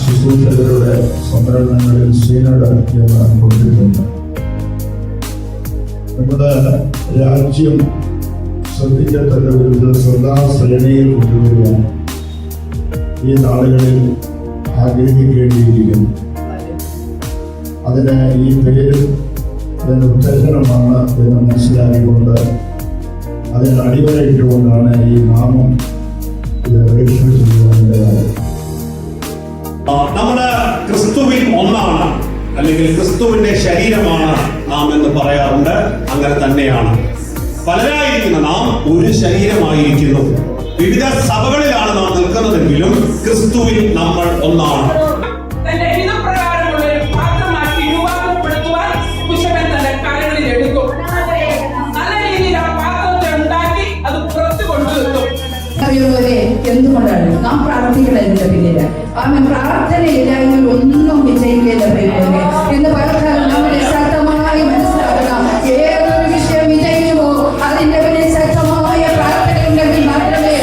ശുശ്രൂഷകരുടെ സമ്മേളനങ്ങളിൽ സീനഡ് എന്ന് കൊണ്ടിട്ടുണ്ട്. നമ്മുടെ രാജ്യം ശ്രദ്ധിക്കത്തക്ക വിധത്തിൽ ശ്രദ്ധാശ്രേണിയിൽ കൊണ്ടുവരുവാൻ ഈ നാളുകളിൽ ആഗ്രഹിക്കേണ്ടിയിരിക്കുന്നു. അതിന് ഈ പേര് അതിൻ്റെ ഉത്തേജനമാണ് എന്ന് മനസ്സിലാക്കിക്കൊണ്ട് അതിന് അടിവരയിട്ടുകൊണ്ടാണ് ഈ നാമം ഇത് രജിസ്റ്റർ ചെയ്യുവാനുണ്ടായത്. നമ്മുടെ ക്രിസ്തുവിൽ ഒന്നാണ്, അല്ലെങ്കിൽ ക്രിസ്തുവിന്റെ ശരീരമാണ് നാം എന്ന് പറയാറുണ്ട്. അങ്ങനെ തന്നെയാണ്. പലരായിരിക്കുന്ന നാം ഒരു ശരീരമായിരിക്കുന്നു. വിവിധ സഭകളിലാണ് നാം നിൽക്കുന്നതെങ്കിലും ക്രിസ്തുവിൽ നമ്മൾ ഒന്നാണ്. എന്തുകൊണ്ടാണ് നാം പ്രാർത്ഥിക്കുന്നതിന്റെ പിന്നില് പ്രാർത്ഥനയില്ലെങ്കിൽ ഒന്നും വിജയിക്കില്ല. എന്ന് പറഞ്ഞാൽ നമ്മുടെ ശക്തമായി മനസ്സിലാക്കണം. ഏതൊരു വിഷയം വിജയിക്കുമോ അതിന്റെ പിന്നിൽ ശക്തമായ പ്രാർത്ഥനയുണ്ടെങ്കിൽ മാത്രമേ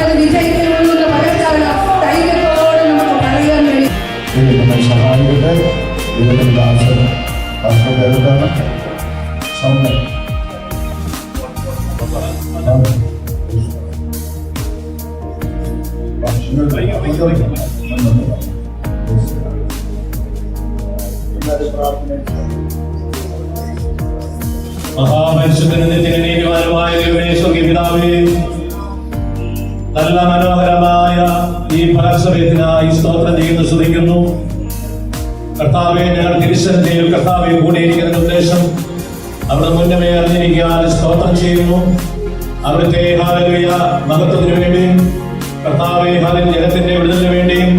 അത് വിജയിക്കുള്ളൂ എന്ന് പറഞ്ഞാൽ ധൈര്യത്തോടെ നമുക്ക് പറയാൻ കഴിയും. സഹായിക്കട്ടെ. ഇതിന്റെ ആശയം നല്ല മനോഹരമായ ഈ പരസ്പരത്തിനായി സ്തോത്രം ചെയ്യുന്നു, സ്തുതിക്കുന്നു. കർത്താവെ, ഞങ്ങൾ തിരുസന്നിധിയിൽ കർത്താവെ കൂടിയിരിക്കുന്ന ഉദ്ദേശം അവിടെ മുന്നമേ അറിഞ്ഞിരിക്കാൻ സ്തോത്രം ചെയ്യുന്നു. അവിടുത്തെ ഹല്ലേലൂയ മഹത്വത്തിന് വേണ്ടിയും കർത്താവെ ജനത്തിന്റെ വിടുതലിന് വേണ്ടിയും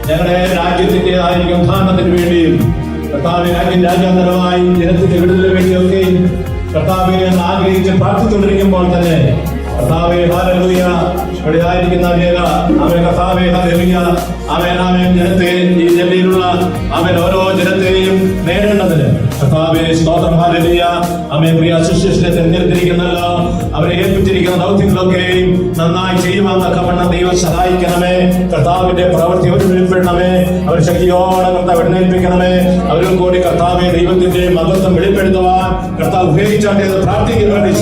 ഞങ്ങളുടെ രാജ്യത്തിൻ്റെതായിരിക്കും ഉദ്ധാരണത്തിന് വേണ്ടിയും കർത്താവെ രാജ്യാന്തരമായി ജനത്തിന്റെ വിടുതലിന് വേണ്ടിയൊക്കെ കർത്താവെ ആഗ്രഹിച്ച് പ്രാർത്ഥിച്ചുകൊണ്ടിരിക്കുമ്പോൾ തന്നെ കർത്താവെ ഹല്ലേലൂയ ഇവിടെ ആയിരിക്കുന്ന അവൻ കർത്താവെ ഹല്ലേലൂയ അവൻ ജനത്തെ ഈ ജില്ലയിലുള്ള അവൻ ഓരോ ജനത്തെയും നേടേണ്ടതിന് കർത്താവെ സ്തോത്രം ഹല്ലേലൂയ. പ്രിയ ശുശ്രൂഷനെ തിരഞ്ഞെടുത്തിരിക്കുന്നല്ലോ, അവരെ ഏൽപ്പിച്ചിരിക്കുന്ന ദൗത്യങ്ങളൊക്കെയും നന്നായി ചെയ്യുവാൻ തക്കവണ്ണം ദൈവം സഹായിക്കണമേ. കർത്താവിന്റെ പ്രവൃത്തി അവർ വെളിപ്പെടണമേ. അവർ ശക്തിയോടെ കർത്താവ് എഴുന്നേൽപ്പിക്കണമേ. അവരും കൂടി കർത്താവെ ദൈവത്തിന്റെ മഹത്വം വെളിപ്പെടുത്തുവാൻ കർത്താവ് ഉപയോഗിച്ചാൽ പ്രാർത്ഥിക്കാൻ വേണ്ടി